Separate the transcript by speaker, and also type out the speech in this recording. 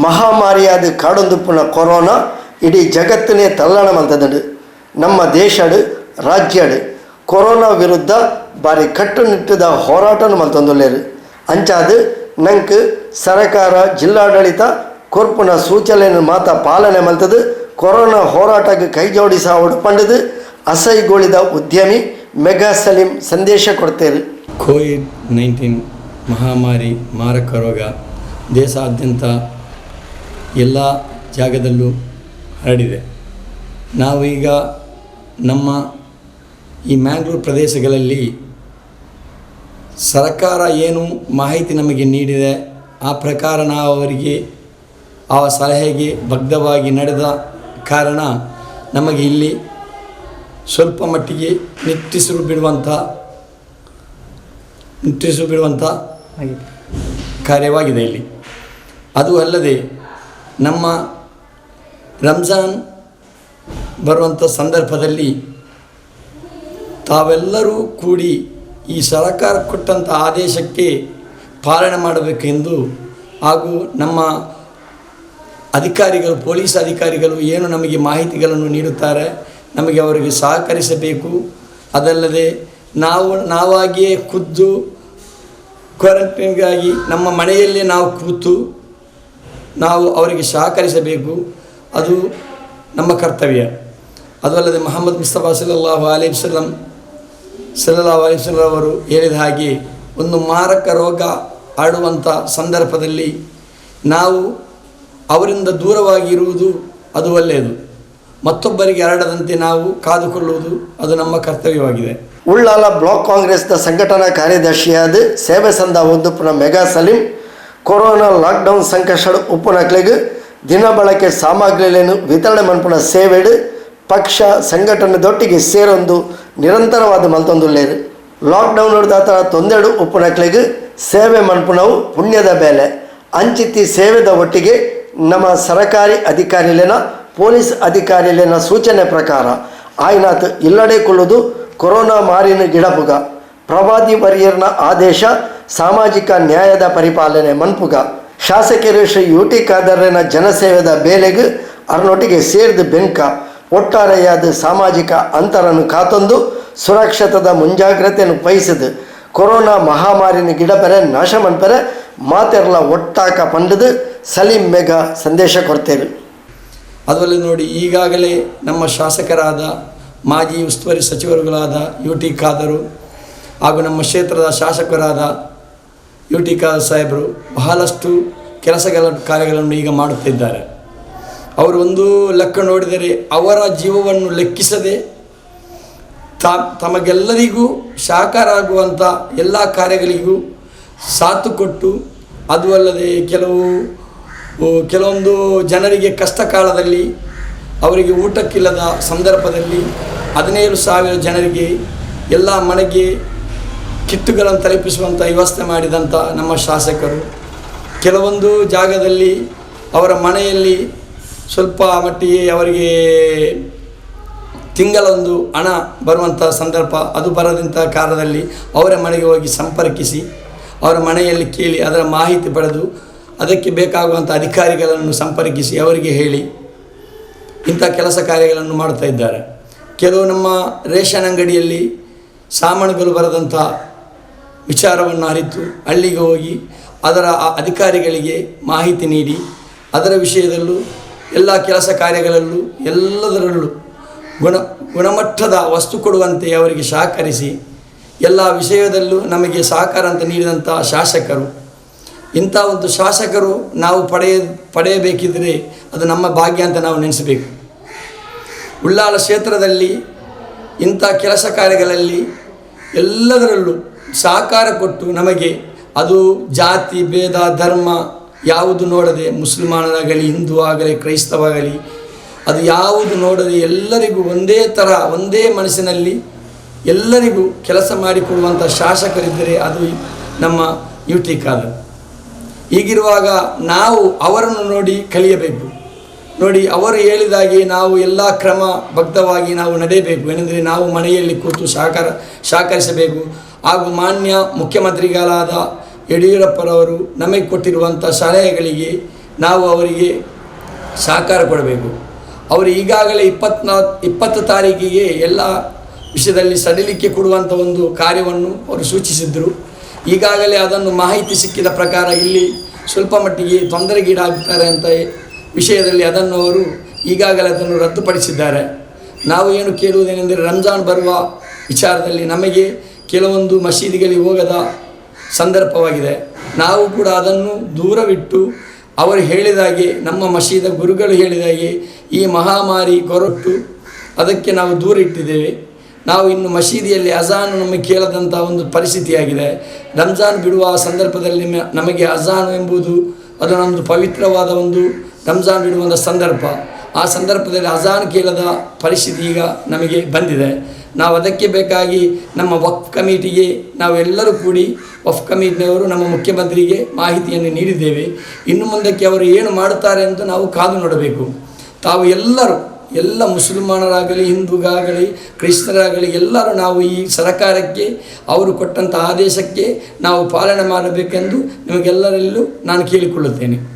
Speaker 1: ಮಹಾಮಾರಿಯಾದ ಕಾಡೊಂದುಪ್ಪುನ corona ಇಡೀ ಜಗತ್ತನ್ನೇ ತಲ್ಲಣ ಮಂತದಡು. ನಮ್ಮ ದೇಶಡು ರಾಜ್ಯಡು ಕೊರೋನಾ ವಿರುದ್ಧ ಬಾರಿ ಕಟ್ಟುನಿಟ್ಟಿದ ಹೋರಾಟನ ಮಂತೊಂದುಲ್ಲೇರು. ಅಂಚಾದು ನಂಗೆ ಸರ್ಕಾರ ಜಿಲ್ಲಾಡಳಿತ ಕೊರ್ಪುನ ಸೂಚನೆಯನ್ನು ಮಾತ ಪಾಲನೆ ಮಲ್ತದು ಕೊರೋನಾ ಹೋರಾಟಕ್ಕೆ ಕೈ ಜೋಡಿಸ ಒಡ್ಪಂಡದು ಅಸೈಗೊಳಿದ ಉದ್ಯಮಿ ಮೆಗಾ ಸಲೀಂ ಸಂದೇಶ ಕೊಡ್ತೇರು.
Speaker 2: ಕೋವಿಡ್-19 ಮಹಾಮಾರಿ ಮಾರಕ ರೋಗ ದೇಶಾದ್ಯಂತ ಎಲ್ಲ ಜಾಗದಲ್ಲೂ ಹರಡಿದೆ. ನಾವೀಗ ನಮ್ಮ ಈ ಮ್ಯಾಂಗ್ಳೂರು ಪ್ರದೇಶಗಳಲ್ಲಿ ಸರ್ಕಾರ ಏನು ಮಾಹಿತಿ ನಮಗೆ ನೀಡಿದೆ ಆ ಪ್ರಕಾರ ನಾವು ಅವರಿಗೆ ಆ ಸಲಹೆಗೆ ಬದ್ಧವಾಗಿ ನಡೆದ ಕಾರಣ ನಮಗೆ ಇಲ್ಲಿ ಸ್ವಲ್ಪ ಮಟ್ಟಿಗೆ ನಿಟ್ಟುಸಿರು ಬಿಡುವಂಥ ಕಾರ್ಯವಾಗಿದೆ ಇಲ್ಲಿ. ಅದು ಅಲ್ಲದೆ ನಮ್ಮ ರಂಜಾನ್ ಬರುವಂಥ ಸಂದರ್ಭದಲ್ಲಿ ತಾವೆಲ್ಲರೂ ಕೂಡಿ ಈ ಸರ್ಕಾರ ಕೊಟ್ಟಂಥ ಆದೇಶಕ್ಕೆ ಪಾಲನೆ ಮಾಡಬೇಕೆಂದು ಹಾಗೂ ನಮ್ಮ ಅಧಿಕಾರಿಗಳು ಪೊಲೀಸ್ ಅಧಿಕಾರಿಗಳು ಏನು ನಮಗೆ ಮಾಹಿತಿಗಳನ್ನು ನೀಡುತ್ತಾರೆ ನಮಗೆ ಅವರಿಗೆ ಸಹಕರಿಸಬೇಕು. ಅದಲ್ಲದೆ ನಾವಾಗಿಯೇ ಖುದ್ದು ಕ್ವಾರಂಟೈನ್ಗಾಗಿ ನಮ್ಮ ಮನೆಯಲ್ಲೇ ನಾವು ಕೂತು ನಾವು ಅವರಿಗೆ ಸಹಕರಿಸಬೇಕು. ಅದು ನಮ್ಮ ಕರ್ತವ್ಯ. ಅದು ಅಲ್ಲದೆ ಮೊಹಮ್ಮದ್ ಮುಸ್ತಫಾ ಸಲ್ಲಲ್ಲಾಹು ಅಲೈಹಿ ವಸಲ್ಲಂ ಅವರು ಹೇಳಿದ ಹಾಗೆ ಒಂದು ಮಾರಕ ರೋಗ ಹರಡುವಂಥ ಸಂದರ್ಭದಲ್ಲಿ ನಾವು ಅವರಿಂದ ದೂರವಾಗಿರುವುದು ಅದು ಒಳ್ಳೆಯದು. ಮತ್ತೊಬ್ಬರಿಗೆ ಹರಡದಂತೆ ನಾವು ಕಾದುಕೊಳ್ಳುವುದು ಅದು ನಮ್ಮ ಕರ್ತವ್ಯವಾಗಿದೆ.
Speaker 1: ಉಳ್ಳಾಲ ಬ್ಲಾಕ್ ಕಾಂಗ್ರೆಸ್ನ ಸಂಘಟನಾ ಕಾರ್ಯದರ್ಶಿಯಾದ ಸೇವೆ ಸಂದ ಒಂದುಪ್ಪುನ ಮೆಗಾ ಸಲೀಂ ಕೊರೋನಾ ಲಾಕ್ಡೌನ್ ಸಂಕಷ್ಟ ಉಪ್ಪುನಕ್ಲೆಗ್ ದಿನ ಬಳಕೆ ಸಾಮಗ್ರಿಗಳನ್ನು ವಿತರಣೆ ಮನ್ಪುನ ಸೇವೆಡು ಪಕ್ಷ ಸಂಘಟನೆದೊಟ್ಟಿಗೆ ಸೇರೊಂದು ನಿರಂತರವಾದ ಮಲ್ತೊಂದುಲ್ಲೇರು. ಲಾಕ್ಡೌನ್ ಹಿಡಿದಾತ ತೊಂದೆಡು ಉಪ್ಪುನಕ್ಲೆಗ್ ಸೇವೆ ಮನ್ಪುನವು ಪುಣ್ಯದ ಬೇಲೆ ಅಂಚಿತ್ತಿ ಸೇವೆದ ಒಟ್ಟಿಗೆ ನಮ್ಮ ಸರಕಾರಿ ಅಧಿಕಾರಿಲೇನ ಪೊಲೀಸ್ ಅಧಿಕಾರಿಲೇನ ಸೂಚನೆ ಪ್ರಕಾರ ಆಯ್ನಾತ್ ಇಲ್ಲಡೆ ಕೊಳ್ಳುವುದು ಕೊರೋನಾ ಮಾರಿನ ಗಿಡಪುಗ ಪ್ರವಾದಿ ವರಿಯರ್ನ ಆದೇಶ ಸಾಮಾಜಿಕ ನ್ಯಾಯದ ಪರಿಪಾಲನೆ ಮನ್ಪುಗ ಶಾಸಕರು ಶ್ರೀ ಯುಟಿ ಖಾದರ್ನ ಜನಸೇವೆದ ಬೇಲೆಗ್ ಅರ್ನೊಟ್ಟಿಗೆ ಸೇರಿದ ಬೆನ್ಕ ಒಟ್ಟಾರೆಯಾದ ಸಾಮಾಜಿಕ ಅಂತರನ್ನು ಕಾತೊಂದು ಸುರಕ್ಷತದ ಮುಂಜಾಗ್ರತೆಯನ್ನು ವಹಿಸಿದು ಕೊರೋನಾ ಮಹಾಮಾರಿನ ಗಿಡಪೆರೆ ನಾಶ ಮನ್ಪೆರೆ ಮಾತೆರ್ಲ ಒಟ್ಟಾಕ ಪಂಡದು ಸಲೀಂ ಮೆಗಾ ಸಂದೇಶ ಕೊಡ್ತೇವೆ.
Speaker 2: ಅದರಲ್ಲಿ ನೋಡಿ, ಈಗಾಗಲೇ ನಮ್ಮ ಶಾಸಕರಾದ ಮಾಜಿ ಉಸ್ತುವಾರಿ ಸಚಿವರುಗಳಾದ ಯುಟಿ ಖಾದರು ಹಾಗೂ ನಮ್ಮ ಕ್ಷೇತ್ರದ ಶಾಸಕರಾದ ಯುಟಿ ಖಾದರ್ ಸಾಹೇಬರು ಬಹಳಷ್ಟು ಕಾರ್ಯಗಳನ್ನು ಈಗ ಮಾಡುತ್ತಿದ್ದಾರೆ. ಅವರು ಒಂದು ಲೆಕ್ಕ ನೋಡಿದರೆ ಅವರ ಜೀವವನ್ನು ಲೆಕ್ಕಿಸದೆ ತಮಗೆಲ್ಲರಿಗೂ ಸಹಕಾರ ಆಗುವಂಥ ಎಲ್ಲ ಕಾರ್ಯಗಳಿಗೂ ಸಾಥು ಕೊಟ್ಟು, ಅದು ಅಲ್ಲದೆ ಕೆಲವೊಂದು ಜನರಿಗೆ ಕಷ್ಟ ಕಾಲದಲ್ಲಿ ಅವರಿಗೆ ಊಟಕ್ಕಿಲ್ಲದ ಸಂದರ್ಭದಲ್ಲಿ 17,000 ಜನರಿಗೆ ಎಲ್ಲ ಮನೆಗೆ ಕಿಟ್ಟುಗಳನ್ನು ತಲುಪಿಸುವಂಥ ವ್ಯವಸ್ಥೆ ಮಾಡಿದಂಥ ನಮ್ಮ ಶಾಸಕರು, ಕೆಲವೊಂದು ಜಾಗದಲ್ಲಿ ಅವರ ಮನೆಯಲ್ಲಿ ಸ್ವಲ್ಪ ಮಟ್ಟಿಗೆ ಅವರಿಗೆ ತಿಂಗಳೊಂದು ಹಣ ಬರುವಂಥ ಸಂದರ್ಭ ಅದು ಬರದಂಥ ಕಾಲದಲ್ಲಿ ಅವರ ಮನೆಗೆ ಹೋಗಿ ಸಂಪರ್ಕಿಸಿ ಅವರ ಮನೆಯಲ್ಲಿ ಕೇಳಿ ಅದರ ಮಾಹಿತಿ ಪಡೆದು ಅದಕ್ಕೆ ಬೇಕಾಗುವಂಥ ಅಧಿಕಾರಿಗಳನ್ನು ಸಂಪರ್ಕಿಸಿ ಅವರಿಗೆ ಹೇಳಿ ಇಂಥ ಕೆಲಸ ಕಾರ್ಯಗಳನ್ನು ಮಾಡ್ತಾ ಇದ್ದಾರೆ. ಕೆಲವು ನಮ್ಮ ರೇಷನ್ ಅಂಗಡಿಯಲ್ಲಿ ಸಾಮಾನುಗಳು ಬರದಂಥ ವಿಚಾರವನ್ನು ಅರಿತು ಹಳ್ಳಿಗೆ ಹೋಗಿ ಅದರ ಅಧಿಕಾರಿಗಳಿಗೆ ಮಾಹಿತಿ ನೀಡಿ ಅದರ ವಿಷಯದಲ್ಲೂ ಎಲ್ಲ ಕೆಲಸ ಕಾರ್ಯಗಳಲ್ಲೂ ಎಲ್ಲದರಲ್ಲೂ ಗುಣಮಟ್ಟದ ವಸ್ತು ಕೊಡುವಂತೆ ಅವರಿಗೆ ಸಹಕರಿಸಿ ಎಲ್ಲ ವಿಷಯದಲ್ಲೂ ನಮಗೆ ಸಹಕಾರ ಅಂತ ನೀಡಿದಂಥ ಶಾಸಕರು, ಇಂಥ ಒಂದು ಶಾಸಕರು ನಾವು ಪಡೆಯಬೇಕಿದ್ದರೆ ಅದು ನಮ್ಮ ಭಾಗ್ಯ ಅಂತ ನಾವು ನೆನೆಸಬೇಕು. ಉಳ್ಳಾಲ ಕ್ಷೇತ್ರದಲ್ಲಿ ಇಂಥ ಕೆಲಸ ಕಾರ್ಯಗಳಲ್ಲಿ ಎಲ್ಲದರಲ್ಲೂ ಸಹಕಾರ ಕೊಟ್ಟು ನಮಗೆ ಅದು ಜಾತಿ ಭೇದ ಧರ್ಮ ಯಾವುದು ನೋಡದೆ ಮುಸಲ್ಮಾನರಾಗಲಿ ಹಿಂದೂ ಆಗಲಿ ಕ್ರೈಸ್ತವಾಗಲಿ ಅದು ಯಾವುದು ನೋಡದೆ ಎಲ್ಲರಿಗೂ ಒಂದೇ ಥರ ಒಂದೇ ಮನಸ್ಸಿನಲ್ಲಿ ಎಲ್ಲರಿಗೂ ಕೆಲಸ ಮಾಡಿಕೊಡುವಂಥ ಶಾಸಕರಿದ್ದರೆ ಅದು ನಮ್ಮ ಯುಟಿ ಖಾದರ್. ಹೀಗಿರುವಾಗ ನಾವು ಅವರನ್ನು ನೋಡಿ ಕಲಿಯಬೇಕು. ನೋಡಿ, ಅವರು ಹೇಳಿದಾಗೆ ನಾವು ಎಲ್ಲ ಕ್ರಮಬದ್ಧವಾಗಿ ನಾವು ನಡೆಯಬೇಕು. ಏನೆಂದರೆ ನಾವು ಮನೆಯಲ್ಲಿ ಕೂತು ಸಹಕರಿಸಬೇಕು. ಹಾಗೂ ಮಾನ್ಯ ಮುಖ್ಯಮಂತ್ರಿಗಳಾದ ಯಡಿಯೂರಪ್ಪರವರು ನಮಗೆ ಕೊಟ್ಟಿರುವಂಥ ಸಲಹೆಗಳಿಗೆ ನಾವು ಅವರಿಗೆ ಸಹಕಾರ ಕೊಡಬೇಕು. ಅವರು ಈಗಾಗಲೇ 20 ತಾರೀಕಿಗೆ ಎಲ್ಲ ವಿಷಯದಲ್ಲಿ ಸಡಿಲಿಕೆ ಕೊಡುವಂಥ ಒಂದು ಕಾರ್ಯವನ್ನು ಅವರು ಸೂಚಿಸಿದ್ದರು. ಈಗಾಗಲೇ ಅದನ್ನು ಮಾಹಿತಿ ಸಿಕ್ಕಿದ ಪ್ರಕಾರ ಇಲ್ಲಿ ಸ್ವಲ್ಪ ಮಟ್ಟಿಗೆ ತೊಂದರೆಗೀಡಾಗ್ತಾರೆ ಅಂತ ವಿಷಯದಲ್ಲಿ ಅದನ್ನು ಅವರು ಈಗಾಗಲೇ ಅದನ್ನು ರದ್ದುಪಡಿಸಿದ್ದಾರೆ. ನಾವು ಏನು ಕೇಳುವುದೇನೆಂದರೆ, ರಂಜಾನ್ ಬರುವ ವಿಚಾರದಲ್ಲಿ ನಮಗೆ ಕೆಲವೊಂದು ಮಸೀದಿಗಳಿಗೆ ಹೋಗದ ಸಂದರ್ಭವಾಗಿದೆ. ನಾವು ಕೂಡ ಅದನ್ನು ದೂರವಿಟ್ಟು ಅವರು ಹೇಳಿದಾಗೆ, ನಮ್ಮ ಮಸೀದ ಗುರುಗಳು ಹೇಳಿದಾಗೆ ಈ ಮಹಾಮಾರಿ ಕೊರೊಟ್ಟು ಅದಕ್ಕೆ ನಾವು ದೂರ ಇಟ್ಟಿದ್ದೇವೆ. ನಾವು ಇನ್ನು ಮಸೀದಿಯಲ್ಲಿ ಅಜಾನು ನಮಗೆ ಕೇಳದಂಥ ಒಂದು ಪರಿಸ್ಥಿತಿಯಾಗಿದೆ. ರಂಜಾನ್ ಬಿಡುವ ಸಂದರ್ಭದಲ್ಲಿ ನಮಗೆ ಅಜಾನು ಎಂಬುದು ಅದು ನಮ್ಮದು ಪವಿತ್ರವಾದ ಒಂದು ರಂಜಾನ್ ಬಿಡುವಂಥ ಸಂದರ್ಭ. ಆ ಸಂದರ್ಭದಲ್ಲಿ ಅಜಾನ್ ಕೇಳದ ಪರಿಸ್ಥಿತಿ ಈಗ ನಮಗೆ ಬಂದಿದೆ. ನಾವು ಅದಕ್ಕೆ ಬೇಕಾಗಿ ನಮ್ಮ ವಕ್ಫ್ ಕಮಿಟಿಗೆ ನಾವೆಲ್ಲರೂ ಕೂಡಿ ವಕ್ಫ್ ಕಮಿಟಿಯವರು ನಮ್ಮ ಮುಖ್ಯಮಂತ್ರಿಗೆ ಮಾಹಿತಿಯನ್ನು ನೀಡಿದ್ದೇವೆ. ಇನ್ನು ಮುಂದಕ್ಕೆ ಅವರು ಏನು ಮಾಡುತ್ತಾರೆ ಅಂತ ನಾವು ಕಾದು ನೋಡಬೇಕು. ತಾವು ಎಲ್ಲರೂ, ಎಲ್ಲ ಮುಸಲ್ಮಾನರಾಗಲಿ, ಹಿಂದೂಗಾಗಲಿ, ಕ್ರೈಸ್ತರಾಗಲಿ ಎಲ್ಲರೂ ನಾವು ಈ ಸರಕಾರಕ್ಕೆ ಅವರು ಕೊಟ್ಟಂಥ ಆದೇಶಕ್ಕೆ ನಾವು ಪಾಲನೆ ಮಾಡಬೇಕೆಂದು ನಿಮಗೆಲ್ಲರಲ್ಲೂ ನಾನು ಕೇಳಿಕೊಳ್ಳುತ್ತೇನೆ.